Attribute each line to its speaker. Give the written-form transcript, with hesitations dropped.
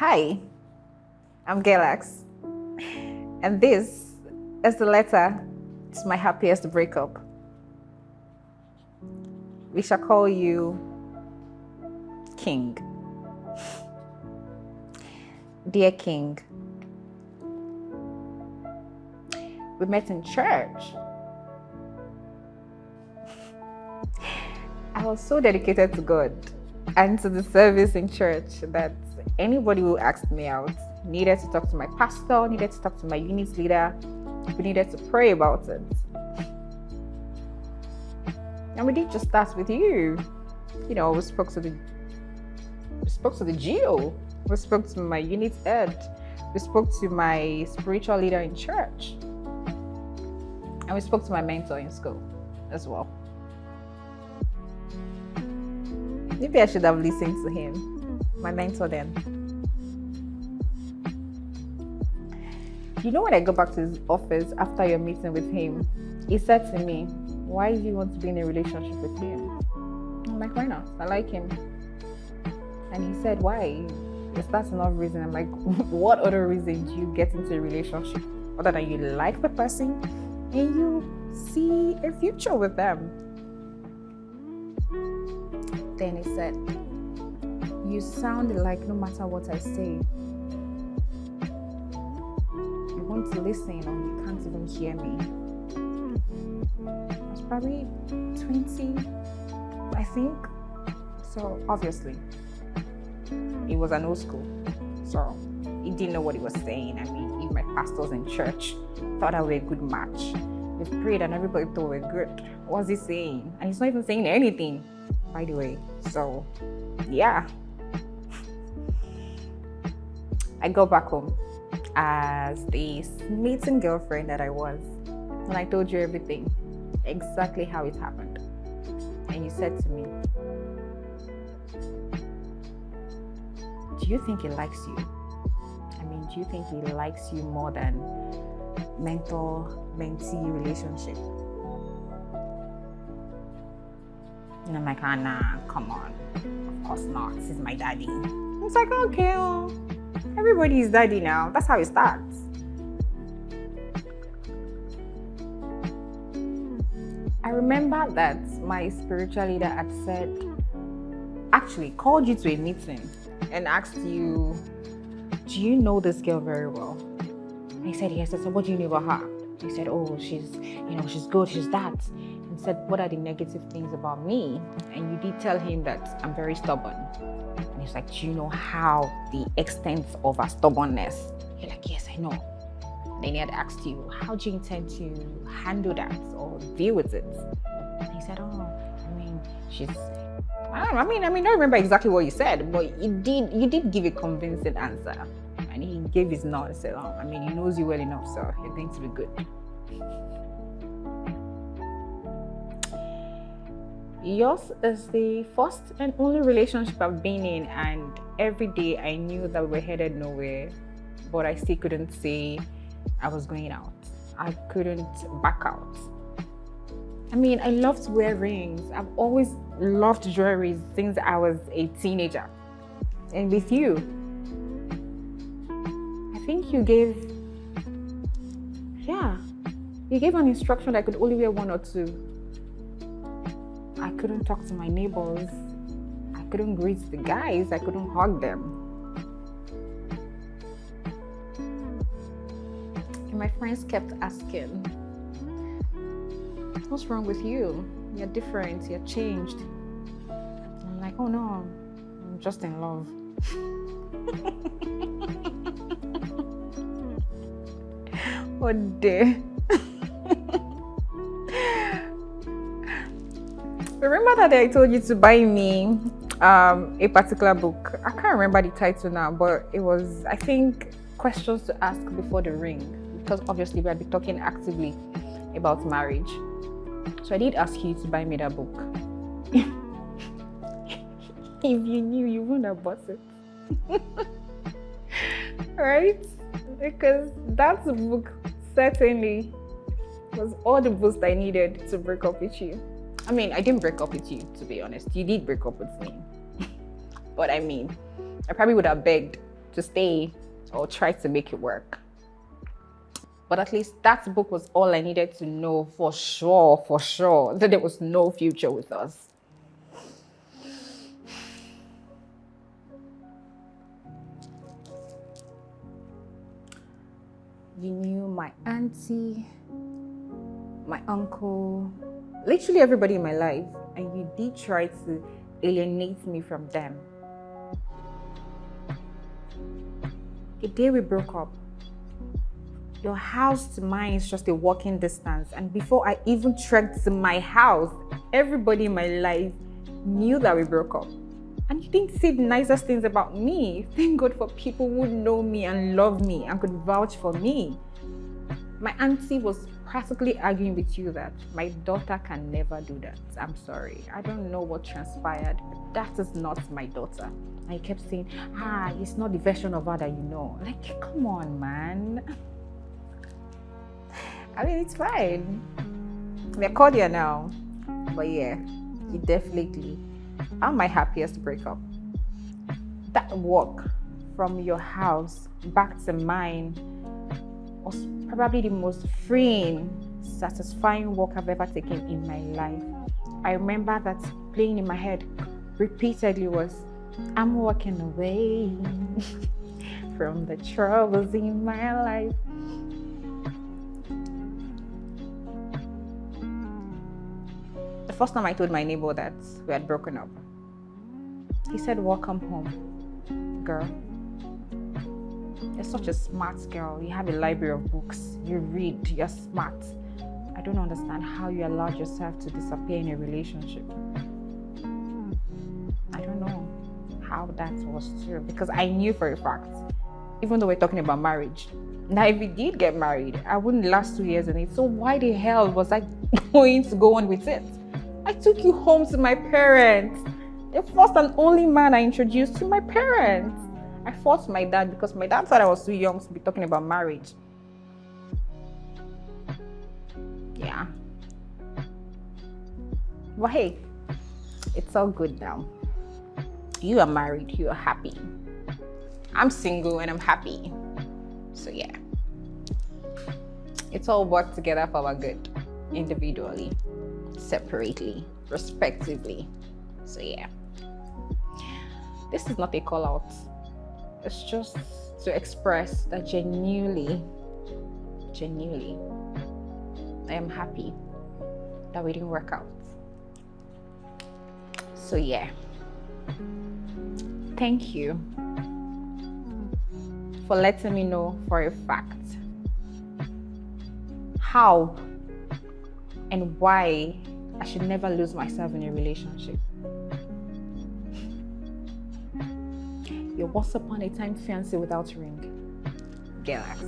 Speaker 1: Hi, I'm Gelax, and this is the letter to my happiest breakup. We shall call you King. Dear King, we met in church. I was so dedicated to God and to the service in church that anybody who asked me out needed to talk to my pastor, needed to talk to my unit leader, we needed to pray about it. And we didn't just start with you. We spoke to the GO, we spoke to my unit head, we spoke to my spiritual leader in church, and we spoke to my mentor in school as well. Maybe I should have listened to him, my mentor then. When I go back to his office after your meeting with him, he said to me, why do you want to be in a relationship with him? I'm like, why not? I like him. And he said, why? Is that enough reason? I'm like, what other reason do you get into a relationship other than you like the person and you see a future with them? Then he said, you sound like no matter what I say, you want to listen or you can't even hear me. I was probably 20, I think. So obviously, he was an old school. So he didn't know what he was saying. I mean, if my pastors in church thought I were a good match, we prayed and everybody thought we were good. What's he saying? And he's not even saying anything, by the way. So yeah, I go back home as the smitten girlfriend that I was, and I told you everything, exactly how it happened. And you said to me, do you think he likes you? I mean, do you think he likes you more than mentor-mentee relationship? And I'm like, nah, come on. Of course not. This is my daddy. It's like, okay, everybody is daddy now. That's how it starts. I remember that my spiritual leader had actually called you to a meeting and asked you, do you know this girl very well? I said, yes. I said, what do you know about her? He said, oh, she's good, she's that. And said, what are the negative things about me? And you did tell him that I'm very stubborn. And he's like, do you know how the extent of her stubbornness? You're like, yes, I know. And then he had asked you, how do you intend to handle that or deal with it? And he said, oh, I mean, I don't remember exactly what you said, but you did give a convincing answer. And he gave his nod and said, oh, I mean, he knows you well enough, so you're going to be good. Yours is the first and only relationship I've been in, and every day I knew that we were headed nowhere, but I still couldn't say I was going out. I couldn't back out. I mean, I love to wear rings. I've always loved jewelry since I was a teenager. And with you, I think you gave an instruction that I could only wear one or two. I couldn't talk to my neighbors. I couldn't greet the guys. I couldn't hug them. And my friends kept asking, what's wrong with you? You're different. You're changed. And I'm like, oh no, I'm just in love. Oh dear. Remember that day I told you to buy me a particular book? I can't remember the title now, but it was, I think, questions to ask before the ring, because obviously we had been talking actively about marriage. So I did ask you to buy me that book. If you knew, you wouldn't have bought it. Right? Because that book certainly was all the boost I needed to break up with you. I mean, I didn't break up with you, to be honest. You did break up with me. But I mean, I probably would have begged to stay or try to make it work. But at least that book was all I needed to know for sure, that there was no future with us. You knew my auntie, my uncle, literally everybody in my life, and you did try to alienate me from them. The day we broke up, your house to mine is just a walking distance, and before I even trekked to my house, everybody in my life knew that we broke up. And you didn't say the nicest things about me. Thank God for people who know me and love me and could vouch for me. My auntie was practically arguing with you that my daughter can never do that. I'm sorry. I don't know what transpired, but that is not my daughter. And you kept saying, it's not the version of her that you know. Like, come on, man. I mean, it's fine. We're cordial now. But yeah, you definitely are my happiest breakup. That walk from your house back to mine was probably the most freeing, satisfying walk I've ever taken in my life. I remember that playing in my head repeatedly was, I'm walking away from the troubles in my life. The first time I told my neighbor that we had broken up, he said, welcome home, girl. You're such a smart girl. You have a library of books. You read. You're smart. I don't understand how you allowed yourself to disappear in a relationship. I don't know how that was true, because I knew for a fact, even though we're talking about marriage, now if we did get married, I wouldn't last 2 years in it. So why the hell was I going to go on with it? I took you home to my parents. The first and only man I introduced to my parents. I fought my dad because my dad thought I was too young to be talking about marriage. Yeah. But hey, it's all good now. You are married, you are happy. I'm single and I'm happy. So yeah. It's all worked together for our good. Individually, separately, respectively. So yeah. This is not a call out. It's just to express that genuinely, I am happy that we didn't work out. So yeah. Thank you for letting me know for a fact how and why I should never lose myself in a relationship. Your once upon a time fiancé without ring. Gelax.